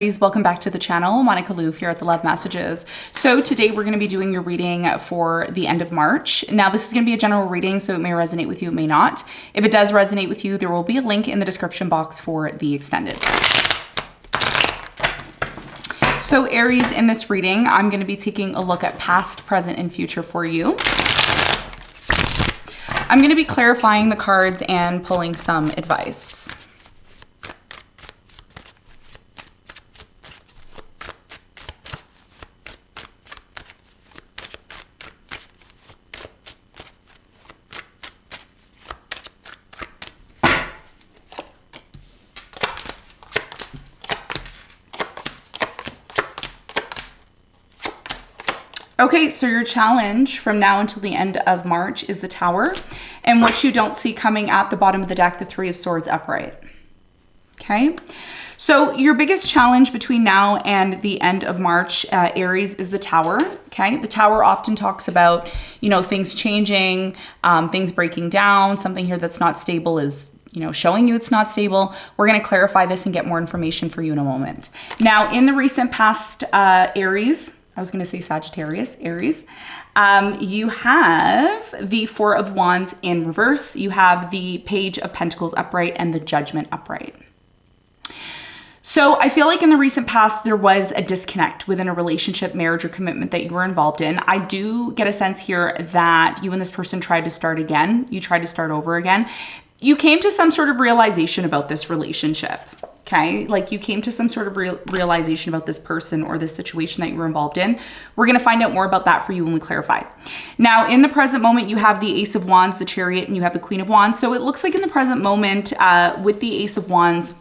Welcome back to the channel. Monica Louv here at the Love Messages. So today we're going to be doing your reading for the end of March. Now this is going to be a general reading, so it may resonate with you, it may not. If it does resonate with you, there will be a link in the description box for the extended. So Aries, in this reading, I'm going to be taking a look at past, present, and future for you. I'm going to be clarifying the cards and pulling some advice. Okay, so your challenge from now until the end of March is the Tower, and what you don't see coming at the bottom of the deck, the Three of Swords upright. Okay, so your biggest challenge between now and the end of March, Aries, is the Tower. Okay, the Tower often talks about, things changing, things breaking down. Something here that's not stable is showing you it's not stable. We're going to clarify this and get more information for you in a moment. Now, in the recent past, Aries, I was going to say Sagittarius, Aries, you have the Four of Wands in reverse. You have the Page of Pentacles upright and the Judgment upright. So I feel like in the recent past, there was a disconnect within a relationship, marriage, or commitment that you were involved in. I do get a sense here that you and this person tried to start again. You tried to start over again. You came to some sort of realization about this relationship. Okay, like you came to some sort of realization about this person or this situation that you were involved in. We're going to find out more about that for you when we clarify. Now, in the present moment, you have the Ace of Wands, the Chariot, and you have the Queen of Wands. So it looks like in the present moment with the Ace of Wands,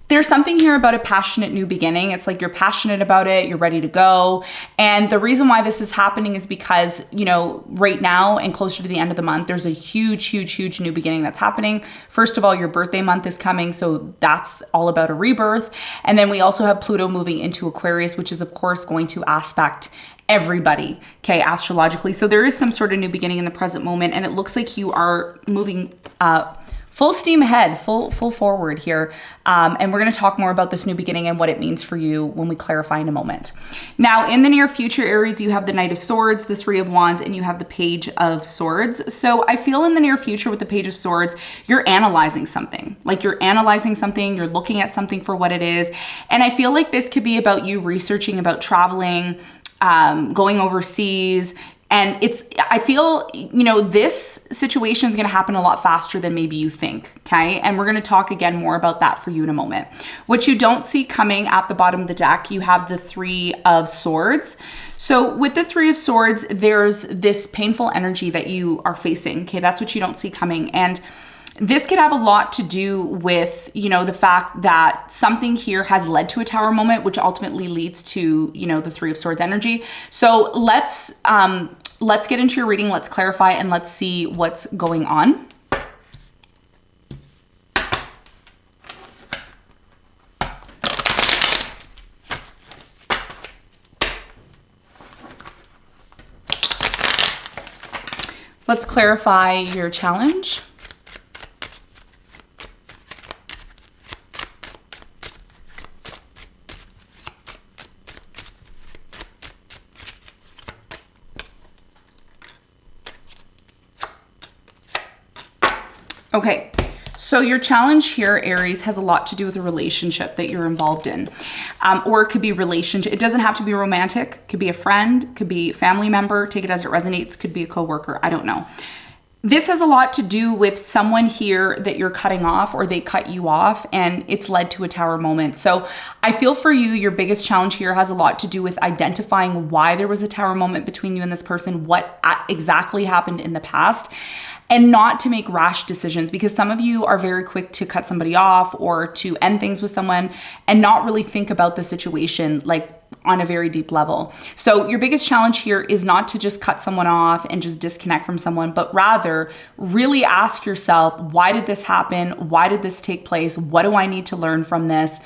there's something here about a passionate new beginning. It's like you're passionate about it, you're ready to go. And the reason why this is happening is because, right now and closer to the end of the month, there's a huge, huge, huge new beginning that's happening. First of all, your birthday month is coming, so that's all about a rebirth. And then we also have Pluto moving into Aquarius, which is of course going to aspect everybody, okay, astrologically. So there is some sort of new beginning in the present moment, and it looks like you are moving full steam ahead, full forward here. And we're going to talk more about this new beginning and what it means for you when we clarify in a moment. Now, in the near future, Aries, you have the Knight of Swords, the Three of Wands, and you have the Page of Swords. So I feel in the near future with the Page of Swords, you're analyzing something. Like you're analyzing something, you're looking at something for what it is. And I feel like this could be about you researching about traveling, going overseas. And I feel, this situation is going to happen a lot faster than maybe you think, okay? And we're going to talk again more about that for you in a moment. What you don't see coming at the bottom of the deck, you have the Three of Swords. So with the Three of Swords, there's this painful energy that you are facing, okay? That's what you don't see coming. And this could have a lot to do with, the fact that something here has led to a Tower moment, which ultimately leads to, the Three of Swords energy. So let's get into your reading. Let's clarify and let's see what's going on. Let's clarify your challenge. Okay, so your challenge here, Aries, has a lot to do with a relationship that you're involved in. Or it could be relationship. It doesn't have to be romantic. It could be a friend, could be a family member. Take it as it resonates. Could be a coworker. I don't know. This has a lot to do with someone here that you're cutting off or they cut you off and it's led to a Tower moment. So I feel for you, your biggest challenge here has a lot to do with identifying why there was a Tower moment between you and this person, what exactly happened in the past. And not to make rash decisions, because some of you are very quick to cut somebody off or to end things with someone and not really think about the situation like on a very deep level. So your biggest challenge here is not to just cut someone off and just disconnect from someone, but rather really ask yourself, why did this happen? Why did this take place? What do I need to learn from this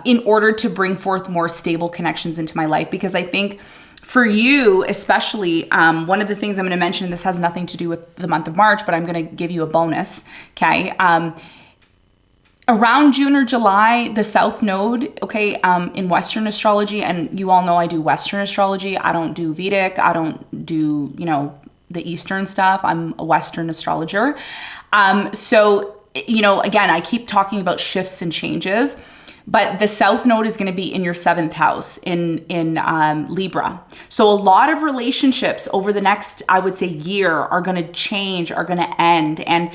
in order to bring forth more stable connections into my life? Because I think for you, especially, one of the things I'm going to mention, this has nothing to do with the month of March, but I'm going to give you a bonus, okay? Around June or July, the South Node, okay, in Western astrology, and you all know I do Western astrology. I don't do Vedic. I don't do, you know, the Eastern stuff. I'm a Western astrologer. So, you know, again, I keep talking about shifts and changes, but the South Node is going to be in your 7th house in Libra. So a lot of relationships over the next, I would say, year are going to change, are going to end. And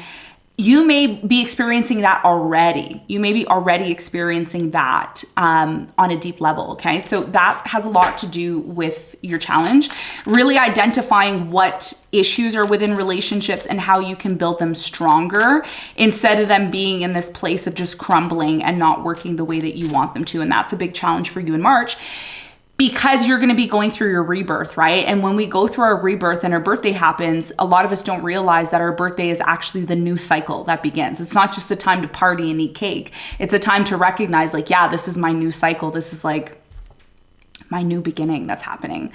you may be experiencing that already. You may be already experiencing that on a deep level, okay? So that has a lot to do with your challenge. Really identifying what issues are within relationships and how you can build them stronger instead of them being in this place of just crumbling and not working the way that you want them to. And that's a big challenge for you in March, because you're going to be going through your rebirth, right? And when we go through our rebirth and our birthday happens, a lot of us don't realize that our birthday is actually the new cycle that begins. It's not just a time to party and eat cake. It's a time to recognize, like, yeah, this is my new cycle. This is like my new beginning that's happening.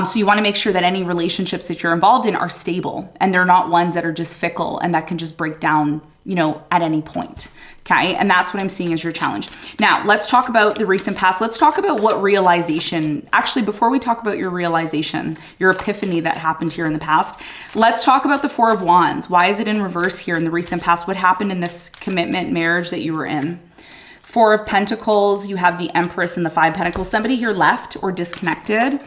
So you want to make sure that any relationships that you're involved in are stable and they're not ones that are just fickle and that can just break down, you know, at any point. Okay. And that's what I'm seeing as your challenge. Now let's talk about the recent past. Let's talk about what realization, actually, before we talk about your realization, your epiphany that happened here in the past, let's talk about the 4 of Wands. Why is it in reverse here in the recent past? What happened in this commitment marriage that you were in? 4 of Pentacles, you have the Empress and the 5 Pentacles. Somebody here left or disconnected.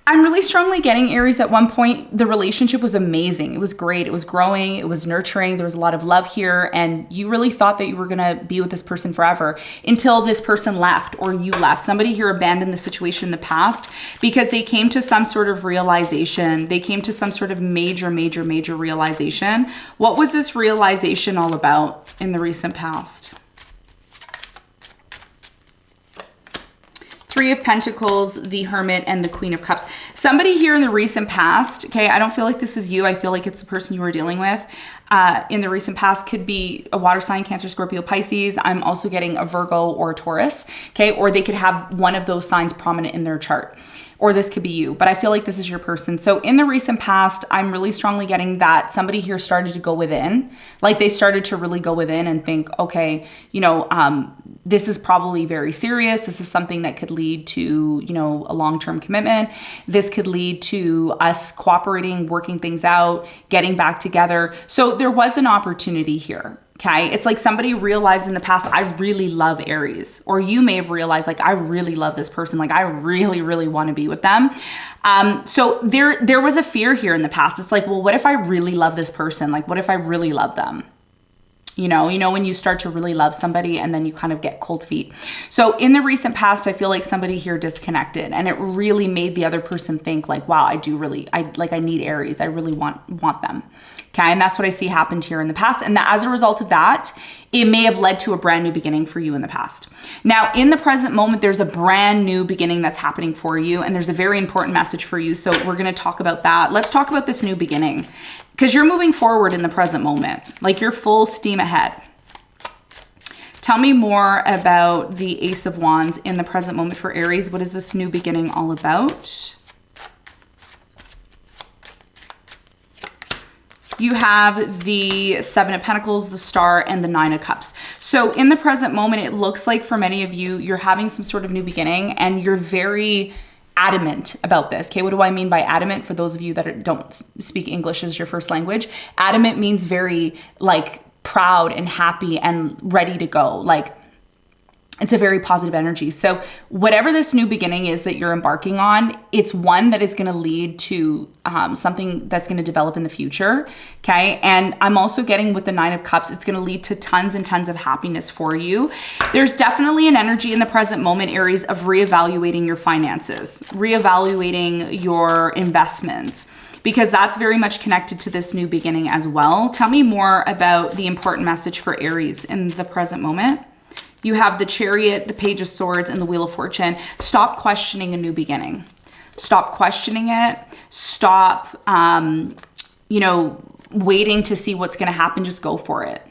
I'm really strongly getting, Aries, at one point, the relationship was amazing. It was great. It was growing. It was nurturing. There was a lot of love here. And you really thought that you were going to be with this person forever until this person left or you left. Somebody here abandoned the situation in the past because they came to some sort of realization. They came to some sort of major realization. What was this realization all about in the recent past? 3 of Pentacles, the Hermit, and the Queen of Cups. Somebody here in the recent past, okay, I don't feel like this is you. I feel like it's the person you were dealing with in the recent past. Could be a water sign, Cancer, Scorpio, Pisces. I'm also getting a Virgo or a Taurus, okay? Or they could have one of those signs prominent in their chart. Or this could be you, but I feel like this is your person. So in the recent past, I'm really strongly getting that somebody here started to go within. Like they started to really go within and think, okay, you know, this is probably very serious. This is something that could lead to, you know, a long-term commitment. This could lead to us cooperating, working things out, getting back together. So there was an opportunity here. Okay, it's like somebody realized in the past, I really love Aries. Or you may have realized, like, I really love this person. Like, I really want to be with them. So there was a fear here in the past. It's like, well, what if I really love this person? Like, what if I really love them? You know, when you start to really love somebody and then you kind of get cold feet. So in the recent past, I feel like somebody here disconnected and it really made the other person think like, wow, I need Aries. I really want them. Okay. And that's what I see happened here in the past. And as a result of that, it may have led to a brand new beginning for you in the past. Now, in the present moment, there's a brand new beginning that's happening for you. And there's a very important message for you. So we're going to talk about that. Let's talk about this new beginning because you're moving forward in the present moment. Like you're full steam ahead. Tell me more about the Ace of Wands in the present moment for Aries. What is this new beginning all about? You have the 7 of Pentacles, the Star, and the 9 of Cups. So in the present moment, it looks like for many of you, you're having some sort of new beginning and you're very adamant about this. Okay, what do I mean by adamant? For those of you that don't speak English as your first language, adamant means very like proud and happy and ready to go. Like it's a very positive energy. So whatever this new beginning is that you're embarking on, it's one that is going to lead to something that's going to develop in the future. Okay. And I'm also getting with the 9 of Cups, it's going to lead to tons and tons of happiness for you. There's definitely an energy in the present moment, Aries, of reevaluating your finances, reevaluating your investments, because that's very much connected to this new beginning as well. Tell me more about the important message for Aries in the present moment. You have the Chariot, the Page of Swords, and the Wheel of Fortune. Stop questioning a new beginning. Stop questioning it. Stop, waiting to see what's going to happen. Just go for it.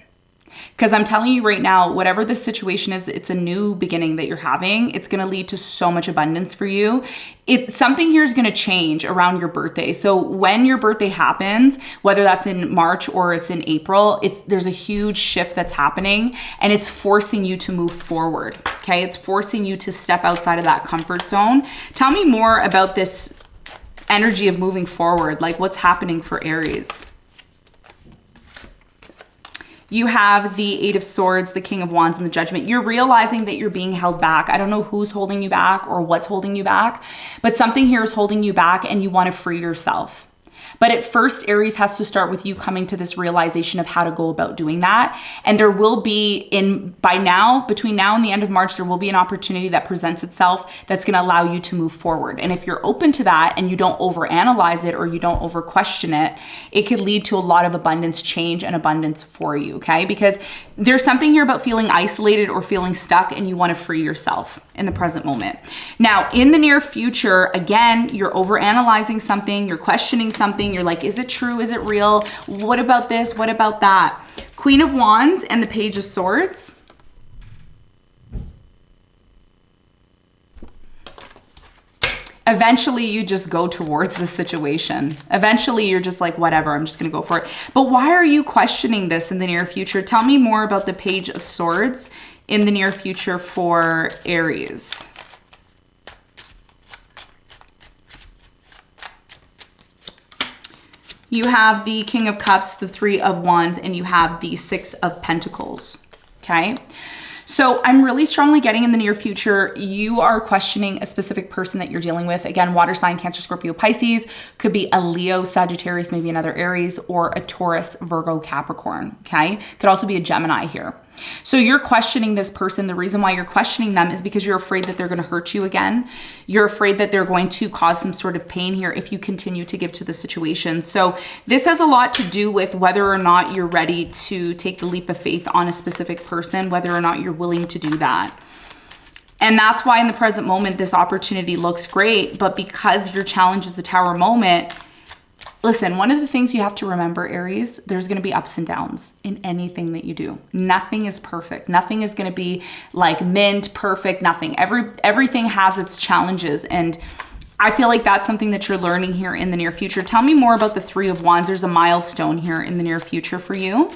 Because I'm telling you right now, whatever the situation is, it's a new beginning that you're having. It's going to lead to so much abundance for you. It's something here is going to change around your birthday. So when your birthday happens, whether that's in March or it's in April, there's a huge shift that's happening, and it's forcing you to move forward. Okay. It's forcing you to step outside of that comfort zone. Tell me more about this energy of moving forward. Like, what's happening for Aries? You have the Eight of Swords, the King of Wands, and the Judgment. You're realizing that you're being held back. I don't know who's holding you back or what's holding you back, but something here is holding you back and you want to free yourself. But at first, Aries has to start with you coming to this realization of how to go about doing that. And there will be between now and the end of March, there will be an opportunity that presents itself that's going to allow you to move forward. And if you're open to that and you don't overanalyze it or you don't over question it, it could lead to a lot of abundance change and abundance for you, okay? Because there's something here about feeling isolated or feeling stuck, and you want to free yourself in the present moment. Now, in the near future, again, you're overanalyzing something, you're questioning something, you're like, is it true? Is it real? What about this? What about that? Queen of Wands and the Page of Swords. Eventually, you just go towards the situation. Eventually, you're just like, whatever, I'm just going to go for it. But why are you questioning this in the near future? Tell me more about the Page of Swords in the near future for Aries. You have the King of Cups, the Three of Wands, and you have the Six of Pentacles, okay? So I'm really strongly getting in the near future, you are questioning a specific person that you're dealing with. Again, water sign, Cancer, Scorpio, Pisces, could be a Leo, Sagittarius, maybe another Aries, or a Taurus, Virgo, Capricorn, okay? Could also be a Gemini here. So you're questioning this person. The reason why you're questioning them is because you're afraid that they're going to hurt you again. You're afraid that they're going to cause some sort of pain here if you continue to give to the situation. So this has a lot to do with whether or not you're ready to take the leap of faith on a specific person, whether or not you're willing to do that. And that's why in the present moment, this opportunity looks great, but because your challenge is the Tower moment, listen, one of the things you have to remember, Aries, there's going to be ups and downs in anything that you do. Nothing is perfect. Nothing is going to be like mint, perfect, nothing. Everything has its challenges. And I feel like that's something that you're learning here in the near future. Tell me more about the Three of Wands. There's a milestone here in the near future for you.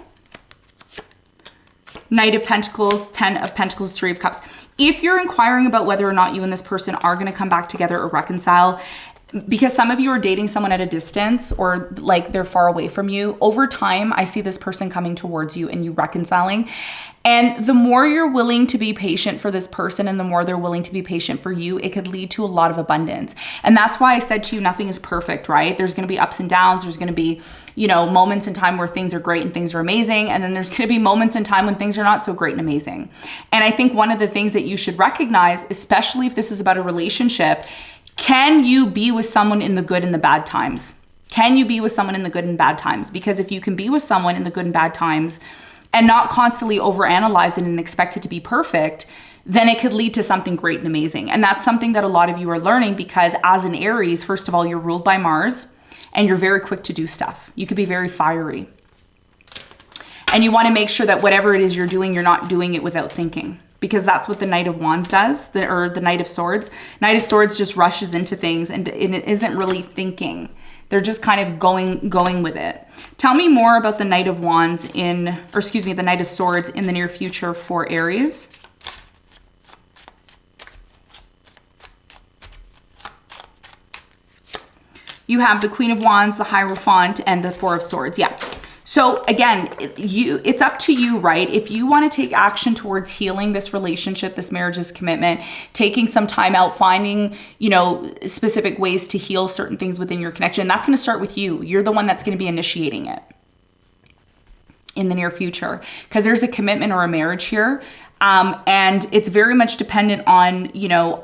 Knight of Pentacles, 10 of Pentacles, Three of Cups. If you're inquiring about whether or not you and this person are going to come back together or reconcile, because some of you are dating someone at a distance or like they're far away from you, over time, I see this person coming towards you and you reconciling. And the more you're willing to be patient for this person and the more they're willing to be patient for you, it could lead to a lot of abundance. And that's why I said to you, nothing is perfect, right? There's going to be ups and downs. There's going to be, moments in time where things are great and things are amazing. And then there's going to be moments in time when things are not so great and amazing. And I think one of the things that you should recognize, especially if this is about a relationship, can you be with someone in the good and the bad times? Can you be with someone in the good and bad times? Because if you can be with someone in the good and bad times and not constantly overanalyze it and expect it to be perfect, then it could lead to something great and amazing. And that's something that a lot of you are learning because as an Aries, first of all, you're ruled by Mars and you're very quick to do stuff. You could be very fiery. And you want to make sure that whatever it is you're doing, you're not doing it without thinking. Because that's what the Knight of Wands does, or the Knight of Swords. Knight of Swords just rushes into things and it isn't really thinking. They're just kind of going with it. Tell me more about the Knight of Wands the Knight of Swords in the near future for Aries. You have the Queen of Wands, the Hierophant, and the Four of Swords. Yeah. So again, it's up to you, right? If you want to take action towards healing this relationship, this marriage, this commitment, taking some time out, finding, specific ways to heal certain things within your connection, that's going to start with you. You're the one that's going to be initiating it in the near future because there's a commitment or a marriage here. And it's very much dependent on,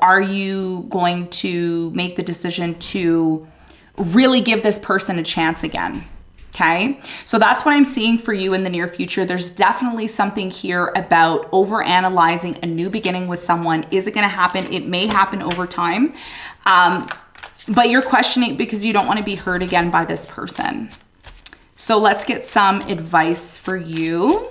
are you going to make the decision to really give this person a chance again? Okay, so that's what I'm seeing for you in the near future. There's definitely something here about overanalyzing a new beginning with someone. Is it going to happen? It may happen over time, but you're questioning because you don't want to be hurt again by this person. So let's get some advice for you.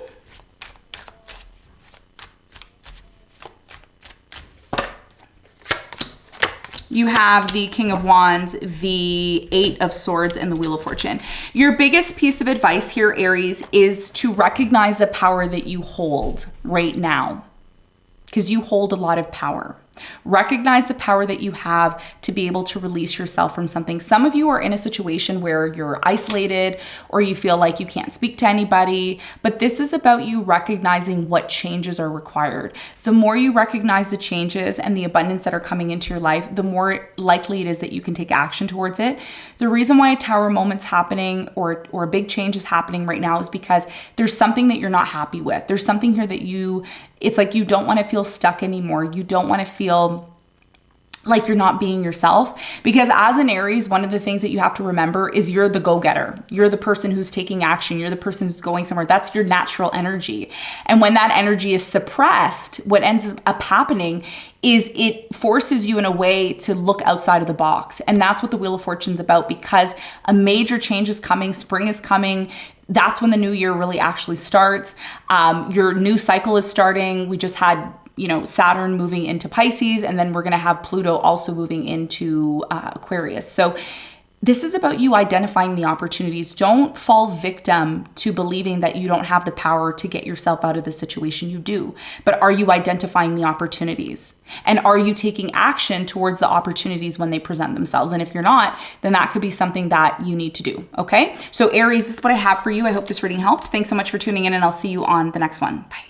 you have the King of Wands, the Eight of Swords, and the Wheel of Fortune. Your biggest piece of advice here, Aries, is to recognize the power that you hold right now, because you hold a lot of power. Recognize the power that you have to be able to release yourself from something. Some of you are in a situation where you're isolated or you feel like you can't speak to anybody, but this is about you recognizing what changes are required. The more you recognize the changes and the abundance that are coming into your life, the more likely it is that you can take action towards it. The reason why a tower moment's happening or a big change is happening right now is because there's something that you're not happy with. There's something here that it's like you don't want to feel stuck anymore. You don't want to feel like you're not being yourself, because as an Aries, one of the things that you have to remember is you're the go-getter. You're the person who's taking action. You're the person who's going somewhere. That's your natural energy. And when that energy is suppressed, what ends up happening is it forces you in a way to look outside of the box. And that's what the Wheel of Fortune's about, because a major change is coming. Spring is coming. That's when the new year really actually starts. Your new cycle is starting. We just had Saturn moving into Pisces, and then we're going to have Pluto also moving into Aquarius. So this is about you identifying the opportunities. Don't fall victim to believing that you don't have the power to get yourself out of the situation. You do. But are you identifying the opportunities? And are you taking action towards the opportunities when they present themselves? And if you're not, then that could be something that you need to do. Okay? So Aries, this is what I have for you. I hope this reading helped. Thanks so much for tuning in, and I'll see you on the next one. Bye.